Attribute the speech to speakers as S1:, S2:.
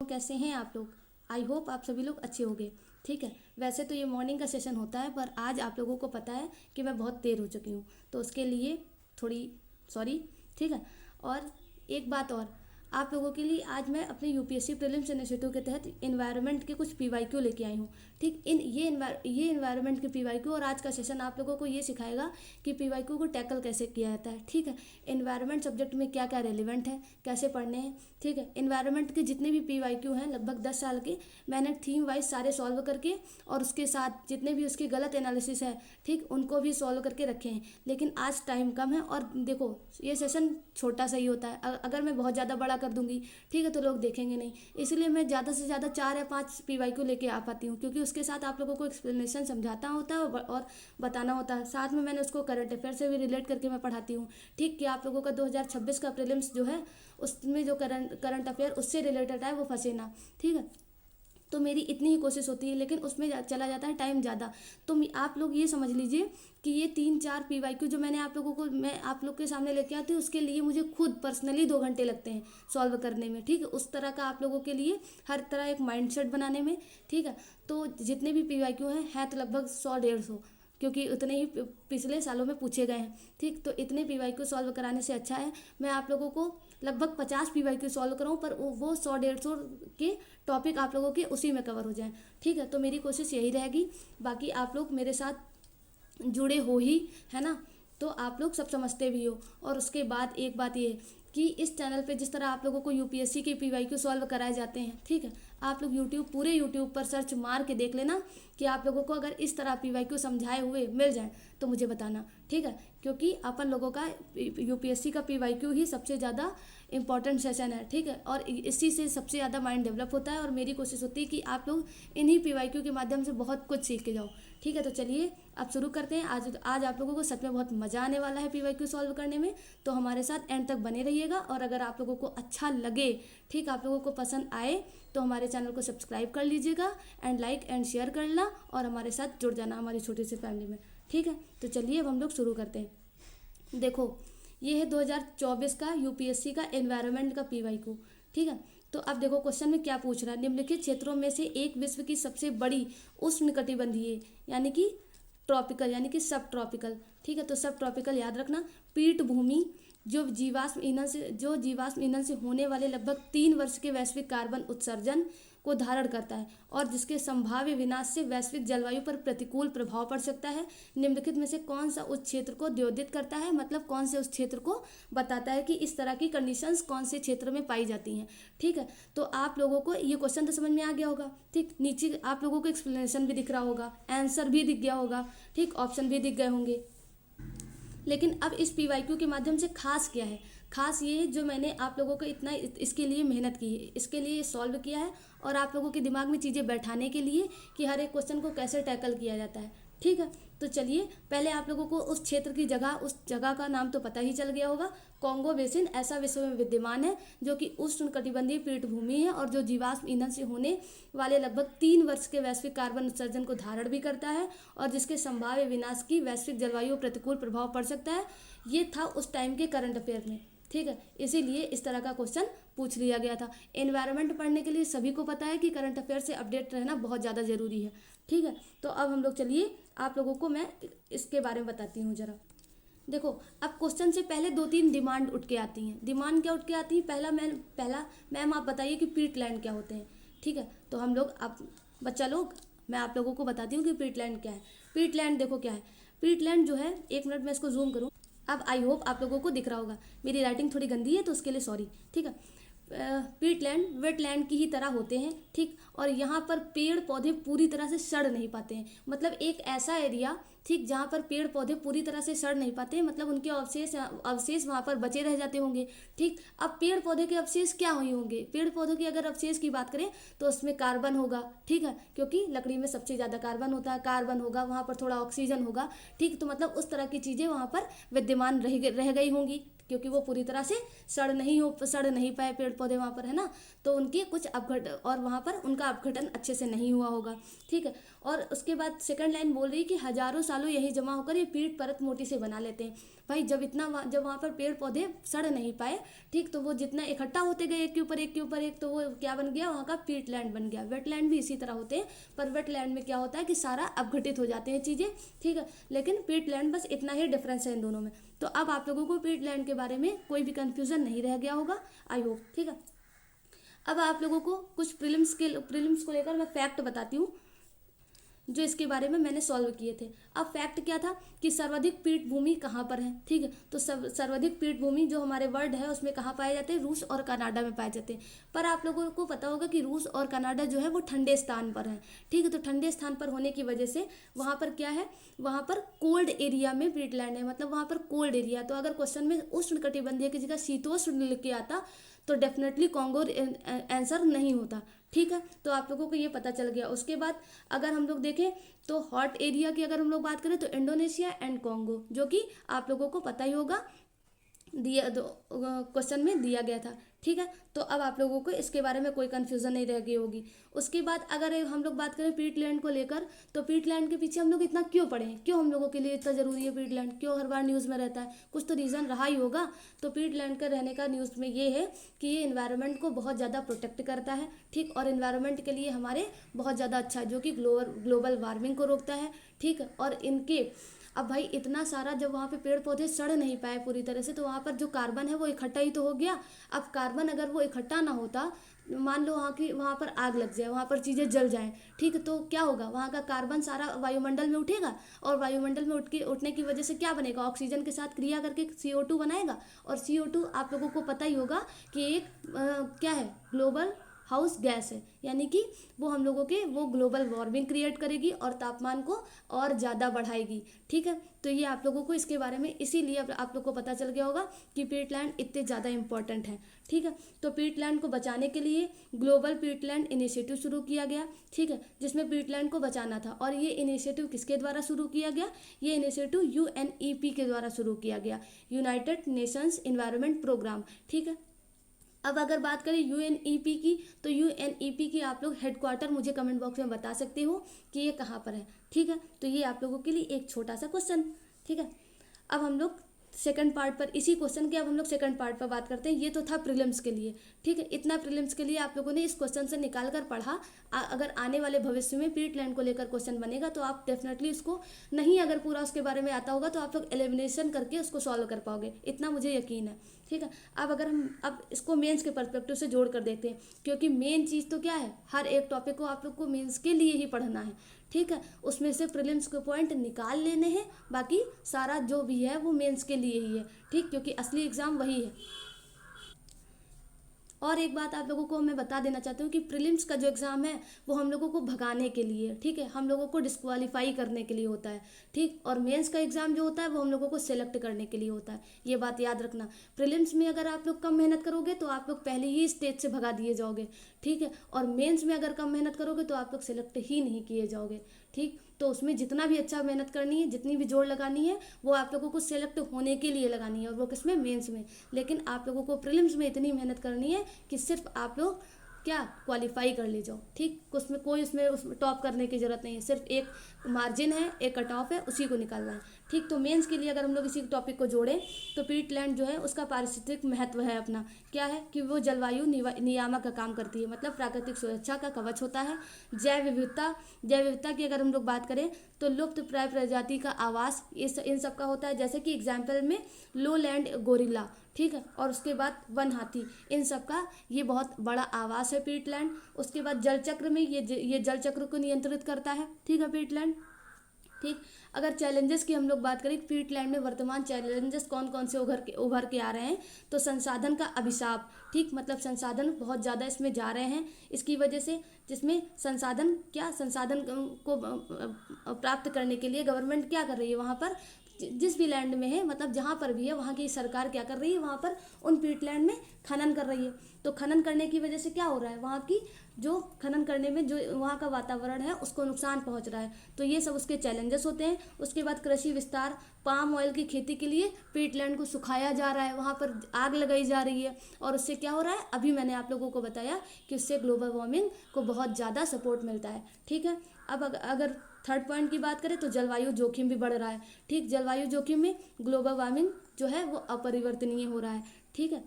S1: कैसे हैं आप लोग। आई होप आप सभी लोग अच्छे होंगे। ठीक है, वैसे तो ये मॉर्निंग का सेशन होता है, पर आज आप लोगों को पता है कि मैं बहुत देर हो चुकी हूँ, तो उसके लिए थोड़ी सॉरी। ठीक है, और एक बात और, आप लोगों के लिए आज मैं अपने यूपीएससी प्रीलिम्स इनिशिएटिव के तहत इन्वायरमेंट के कुछ पीवाईक्यू लेके आई हूँ। ठीक, ये इन्वायरमेंट के पीवाईक्यू और आज का सेशन आप लोगों को ये सिखाएगा कि पीवाईक्यू को टैकल कैसे किया जाता है। ठीक है, इन्वायरमेंट सब्जेक्ट में क्या क्या रेलिवेंट है, कैसे पढ़ने हैं। ठीक है, इन्वायरमेंट के जितने भी पीवाईक्यू हैं लगभग 10 साल के, मैंने थीम वाइज सारे सॉल्व करके और उसके साथ जितने भी उसके गलत एनालिसिस है, ठीक, उनको भी सॉल्व करके रखे हैं। लेकिन आज टाइम कम है और देखो ये सेशन छोटा सा ही होता है, अगर मैं बहुत ज़्यादा बड़ा कर दूंगी, ठीक है, तो लोग देखेंगे नहीं। इसलिए मैं ज़्यादा से ज़्यादा 4 या 5 पीवाईक्यू लेके आ पाती हूँ, क्योंकि उसके साथ आप लोगों को एक्सप्लेनेशन समझाता होता है और बताना होता है। साथ में मैंने उसको करंट अफेयर से भी रिलेट करके मैं पढ़ाती हूँ। ठीक, कि आप लोगों का 2026 का प्रीलिम्स जो है उसमें जो करंट अफेयर उससे रिलेटेड है वो फंसे ना। ठीक है, तो मेरी इतनी ही कोशिश होती है, लेकिन उसमें चला जाता है टाइम ज़्यादा। तो आप लोग ये समझ लीजिए कि ये 3-4 पीवाईक्यू जो मैं आप लोग के सामने लेके आती हूँ, उसके लिए मुझे खुद पर्सनली 2 घंटे लगते हैं सॉल्व करने में। ठीक है, उस तरह का आप लोगों के लिए हर तरह एक माइंडसेट बनाने में। ठीक है, तो जितने भी पीवाईक्यू हैं तो लगभग 100-150, क्योंकि उतने ही पिछले सालों में पूछे गए हैं। ठीक, तो इतने पीवाईक्यू सॉल्व कराने से अच्छा है मैं आप लोगों को लगभग 50 पीवाईक्यू सॉल्व कराऊँ, पर वो 100-150 के टॉपिक आप लोगों के उसी में कवर हो जाएं। ठीक है, तो मेरी कोशिश यही रहेगी। बाकी आप लोग मेरे साथ जुड़े हो ही, है ना, तो आप लोग सब समझते भी हो। और उसके बाद एक बात ये कि इस चैनल पे जिस तरह आप लोगों को यूपीएससी के पीवाईक्यू सॉल्व कराए जाते हैं, ठीक है, आप लोग पूरे यूट्यूब पर सर्च मार के देख लेना कि आप लोगों को अगर इस तरह पीवाईक्यू समझाए हुए मिल जाए तो मुझे बताना। ठीक है, क्योंकि अपन लोगों का यूपीएससी का पीवाईक्यू ही सबसे ज़्यादा इंपॉर्टेंट सेशन है। ठीक है, और इसी से सबसे ज़्यादा माइंड डेवलप होता है, और मेरी कोशिश होती है कि आप लोग इन्हीं पीवाईक्यू के माध्यम से बहुत कुछ सीख के जाओ। ठीक है, तो चलिए अब शुरू करते हैं। आज आप लोगों को सच में बहुत मज़ा आने वाला है पीवाईक्यू सॉल्व करने में, तो हमारे साथ एंड तक बने रहिएगा। और अगर आप लोगों को अच्छा लगे, ठीक, आप लोगों को पसंद आए, तो हमारे चैनल को सब्सक्राइब कर लीजिएगा एंड लाइक एंड शेयर करना और हमारे साथ जुड़ जाना हमारी छोटी सी फैमिली में। ठीक है, तो चलिए अब हम लोग शुरू करते हैं। देखो, ये है 2024 का यूपीएससी का एनवायरनमेंट का पीवाईक्यू। ठीक है, तो अब देखो क्वेश्चन में क्या पूछ रहा है। निम्नलिखित क्षेत्रों में से एक विश्व की सबसे बड़ी उष्णकटिबंधीय यानी कि ट्रॉपिकल यानी कि सब ट्रॉपिकल। ठीक है, तो सब ट्रॉपिकल याद रखना। पीठभूमि जो जीवाश्म ईंधन से होने वाले लगभग 3 वर्ष के वैश्विक कार्बन उत्सर्जन को धारण करता है और जिसके संभाव्य विनाश से वैश्विक जलवायु पर प्रतिकूल प्रभाव पड़ सकता है। निम्नलिखित में से कौन सा उस क्षेत्र को द्योतित करता है, मतलब कौन से उस क्षेत्र को बताता है कि इस तरह की कंडीशंस कौन से क्षेत्र में पाई जाती हैं। ठीक है, तो आप लोगों को ये क्वेश्चन तो समझ में आ गया होगा। ठीक, नीचे आप लोगों को एक्सप्लेनेशन भी दिख रहा होगा, आंसर भी दिख गया होगा, ठीक, ऑप्शन भी दिख गए होंगे। लेकिन अब इस पीवाईक्यू के माध्यम से खास क्या है, खास ये है जो मैंने आप लोगों को इतना इसके लिए मेहनत की है, इसके लिए सॉल्व किया है, और आप लोगों के दिमाग में चीज़ें बैठाने के लिए कि हर एक क्वेश्चन को कैसे टैकल किया जाता है। ठीक है, तो चलिए पहले आप लोगों को उस क्षेत्र की उस जगह का नाम तो पता ही चल गया होगा। कॉन्गो बेसिन ऐसा विश्व में विद्यमान है जो कि उष्णकटिबंधीय पीठभूमि है और जो जीवाश्म ईंधन से होने वाले लगभग 3 वर्ष के वैश्विक कार्बन उत्सर्जन को धारण भी करता है और जिसके संभाव्य विनाश की वैश्विक जलवायु प्रतिकूल प्रभाव पड़ सकता है। ये था उस टाइम के करंट अफेयर में। ठीक है, इसीलिए इस तरह का क्वेश्चन पूछ लिया गया था। एनवायरनमेंट पढ़ने के लिए सभी को पता है कि करंट अफेयर से अपडेट रहना बहुत ज़्यादा ज़रूरी है। ठीक है, तो अब हम लोग चलिए आप लोगों को मैं इसके बारे में बताती हूँ ज़रा। देखो, अब क्वेश्चन से पहले 2-3 डिमांड उठ के आती हैं। डिमांड क्या उठ के आती है, पहला मैम आप बताइए कि पीटलैंड क्या होते हैं। ठीक है, तो हम लोग बच्चा लोग मैं आप लोगों को बताती हूँ कि पीटलैंड क्या है। पीटलैंड देखो क्या है। पीटलैंड जो है, एक मिनट में इसको जूम करूँ। अब आई होप आप लोगों को दिख रहा होगा, मेरी राइटिंग थोड़ी गंदी है तो उसके लिए सॉरी। ठीक है, पीटलैंड वेटलैंड की ही तरह होते हैं। ठीक, और यहाँ पर पेड़ पौधे पूरी तरह से सड़ नहीं पाते हैं, मतलब एक ऐसा एरिया, ठीक, जहाँ पर पेड़ पौधे पूरी तरह से सड़ नहीं पाते हैं, मतलब उनके अवशेष वहाँ पर बचे रह जाते होंगे। ठीक, अब पेड़ पौधे के अवशेष क्या हुए होंगे, पेड़ पौधों की अगर अवशेष की बात करें तो उसमें कार्बन होगा। ठीक है, क्योंकि लकड़ी में सबसे ज़्यादा कार्बन होता है, कार्बन होगा, वहाँ पर थोड़ा ऑक्सीजन होगा। ठीक, तो मतलब उस तरह की चीज़ें वहाँ पर विद्यमान रह गई होंगी। क्योंकि वो पूरी तरह से सड़ नहीं पाए पेड़ पौधे वहाँ पर, है ना, तो उनके कुछ अपघट और वहाँ पर उनका अपघटन अच्छे से नहीं हुआ होगा, ठीक है। और उसके बाद सेकंड लाइन बोल रही है कि हजारों सालों यही जमा होकर ये पीठ परत मोटी से बना लेते हैं। भाई जब वहाँ पर पेड़ पौधे सड़ नहीं पाए, ठीक, तो वो जितना इकट्ठा होते गए एक के ऊपर एक के ऊपर एक, तो वो क्या बन गया, वहाँ का पीट लैंड बन गया। वेटलैंड भी इसी तरह होते हैं, पर वेटलैंड में क्या होता है कि सारा अपघटित हो जाते हैं चीज़ें, ठीक है, लेकिन पीट लैंड बस इतना ही डिफरेंस है इन दोनों में। तो अब आप लोगों को पीट लैंड के बारे में कोई भी कंफ्यूजन नहीं रह गया होगा, आई होप, ठीक है। अब आप लोगों को कुछ प्रीलिम्स को लेकर मैं फैक्ट बताती हूँ जो इसके बारे में मैंने सॉल्व किए थे। अब फैक्ट क्या था कि सर्वाधिक पीठ भूमि कहाँ पर है, ठीक है, तो सर्वाधिक पीठ भूमि जो हमारे वर्ल्ड है उसमें कहाँ पाए जाते हैं, रूस और कनाडा में पाए जाते हैं। पर आप लोगों को पता होगा कि रूस और कनाडा जो है वो ठंडे स्थान पर है, ठीक है, तो ठंडे स्थान पर होने की वजह से वहाँ पर क्या है, वहाँ पर कोल्ड एरिया में पीटलैंड है, मतलब वहाँ पर कोल्ड एरिया। तो अगर क्वेश्चन में उष्ण कटिबंधीय की जगह शीतोष्ण लिख के आता तो डेफिनेटली कॉन्गो आंसर नहीं होता, ठीक है, तो आप लोगों को ये पता चल गया। उसके बाद अगर हम लोग देखें तो हॉट एरिया की अगर हम लोग बात करें तो इंडोनेशिया एंड कॉन्गो, जो कि आप लोगों को पता ही होगा, दिया क्वेश्चन में दिया गया था, ठीक है। तो अब आप लोगों को इसके बारे में कोई कन्फ्यूज़न नहीं रह गई होगी। उसके बाद अगर हम लोग बात करें पीटलैंड को लेकर, तो पीटलैंड के पीछे हम लोग इतना क्यों पढ़े हैं, क्यों हम लोगों के लिए इतना ज़रूरी है पीटलैंड, क्यों हर बार न्यूज़ में रहता है, कुछ तो रीज़न रहा ही होगा। तो पीटलैंड का रहने का न्यूज़ में ये है कि ये इन्वायरमेंट को बहुत ज़्यादा प्रोटेक्ट करता है, ठीक, और इन्वायरमेंट के लिए हमारे बहुत ज़्यादा अच्छा है, जो कि ग्लोबल वार्मिंग को रोकता है, ठीक है। और इनके अब भाई इतना सारा जब वहाँ पे पेड़ पौधे सड़ नहीं पाए पूरी तरह से, तो वहाँ पर जो कार्बन है वो इकट्ठा ही तो हो गया। अब कार्बन अगर वो इकट्ठा ना होता, मान लो वहाँ पर आग लग जाए, वहाँ पर चीज़ें जल जाएं, ठीक है, तो क्या होगा, वहाँ का कार्बन सारा वायुमंडल में उठेगा, और वायुमंडल में उठने की वजह से क्या बनेगा, ऑक्सीजन के साथ क्रिया करके CO2 बनाएगा। और CO2 आप लोगों को पता ही होगा कि एक क्या है, ग्लोबल हाउस गैस है, यानी कि वो हम लोगों के वो ग्लोबल वार्मिंग क्रिएट करेगी और तापमान को और ज़्यादा बढ़ाएगी, ठीक है। तो ये आप लोगों को इसके बारे में इसीलिए आप लोग को पता चल गया होगा कि पीटलैंड इतने ज़्यादा इंपॉर्टेंट है, ठीक है। तो पीटलैंड को बचाने के लिए ग्लोबल पीटलैंड इनिशिएटिव शुरू किया गया, ठीक है, जिसमें पीटलैंड को बचाना था। और ये इनिशिएटिव किसके द्वारा शुरू किया गया, ये इनिशिएटिव UNEP के द्वारा शुरू किया गया, यूनाइटेड नेशंस इन्वायरमेंट प्रोग्राम, ठीक है। अब अगर बात करें UNEP की, तो UNEP की आप लोग हेडक्वार्टर मुझे कमेंट बॉक्स में बता सकते हो कि ये कहाँ पर है, ठीक है। तो ये आप लोगों के लिए एक छोटा सा क्वेश्चन, ठीक है। अब हम लोग सेकंड पार्ट पर, इसी क्वेश्चन के अब हम लोग सेकंड पार्ट पर बात करते हैं। ये तो था प्रीलिम्स के लिए, ठीक है, इतना प्रीलिम्स के लिए आप लोगों ने इस क्वेश्चन से निकाल कर पढ़ा। अगर आने वाले भविष्य में पीटलैंड को लेकर क्वेश्चन बनेगा तो आप डेफिनेटली उसको, नहीं अगर पूरा उसके बारे में आता होगा तो आप लोग एलिमिनेशन करके उसको सॉल्व कर पाओगे, इतना मुझे यकीन है, ठीक है। अब अगर हम अब इसको मेंस के पर्सपेक्टिव से जोड़ कर देखते हैं, क्योंकि मेन चीज़ तो क्या है, हर एक टॉपिक को आप लोग को मेंस के लिए ही पढ़ना है, ठीक है, उसमें से प्रीलिम्स के पॉइंट निकाल लेने हैं, बाकी सारा जो भी है वो मेंस के लिए ही है, ठीक, क्योंकि असली एग्ज़ाम वही है। और एक बात आप लोगों को मैं बता देना चाहती हूँ कि प्रीलिम्स का जो एग्ज़ाम है वो हम लोगों को भगाने के लिए, ठीक है, हम लोगों को डिस्क्वालीफाई करने के लिए होता है, ठीक, और मेंस का एग्ज़ाम जो होता है वो हम लोगों को सिलेक्ट करने के लिए होता है, ये बात याद रखना। प्रीलिम्स में अगर आप लोग कम मेहनत करोगे तो आप लोग पहले ही स्टेज से भगा दिए जाओगे, ठीक है, और मेंस में अगर कम मेहनत करोगे तो आप लोग सिलेक्ट ही नहीं किए जाओगे, ठीक। तो उसमें जितना भी अच्छा मेहनत करनी है, जितनी भी जोर लगानी है, वो आप लोगों को सिलेक्ट होने के लिए लगानी है, और वो किसमें, मेंस में। लेकिन आप लोगों को प्रीलिम्स में इतनी मेहनत करनी है कि सिर्फ आप लोग क्या क्वालिफाई कर ले जाओ, ठीक, उसमें कोई उसमें टॉप करने की ज़रूरत नहीं है, सिर्फ एक मार्जिन है, एक कट ऑफ है, उसी को निकालना है, ठीक। तो मेंस के लिए अगर हम लोग इसी टॉपिक को जोड़ें तो पीटलैंड जो है उसका पारिस्थितिक महत्व है अपना, क्या है कि वो जलवायु नियामक का काम करती है, मतलब प्राकृतिक सुरक्षा का कवच होता है। जैव विविधता की अगर हम लोग बात करें तो लुप्त प्राय प्रजाति का आवास इन सब का होता है, जैसे कि एग्जाम्पल में लो लैंड गोरिल्ला, ठीक है, और उसके बाद वन हाथी, इन सब का ये बहुत बड़ा आवास है पीटलैंड। उसके बाद जल चक्र में ये जल चक्र को नियंत्रित करता है, ठीक है, पीटलैंड, ठीक। अगर चैलेंजेस की हम लोग बात करें पीटलैंड में वर्तमान चैलेंजेस कौन कौन से उभर के आ रहे हैं, तो संसाधन का अभिशाप, ठीक, मतलब संसाधन बहुत ज़्यादा इसमें जा रहे हैं इसकी वजह से, जिसमें संसाधन को प्राप्त करने के लिए गवर्नमेंट क्या कर रही है, वहाँ पर जिस भी लैंड में है, मतलब जहाँ पर भी है वहाँ की सरकार क्या कर रही है, वहाँ पर उन पीटलैंड में खनन कर रही है, तो खनन करने की वजह से क्या हो रहा है, वहाँ की जो खनन करने में जो वहाँ का वातावरण है उसको नुकसान पहुँच रहा है। तो ये सब उसके चैलेंजेस होते हैं। उसके बाद कृषि विस्तार, पाम ऑयल की खेती के लिए पीटलैंड को सुखाया जा रहा है, वहाँ पर आग लगाई जा रही है, और उससे क्या हो रहा है, अभी मैंने आप लोगों को बताया कि उससे ग्लोबल वार्मिंग को बहुत ज़्यादा सपोर्ट मिलता है। ठीक है, अब अगर थर्ड पॉइंट की बात करें तो जलवायु जोखिम भी बढ़ रहा है। ठीक, जलवायु जोखिम में ग्लोबल वार्मिंग जो है वो अपरिवर्तनीय हो रहा है। ठीक है,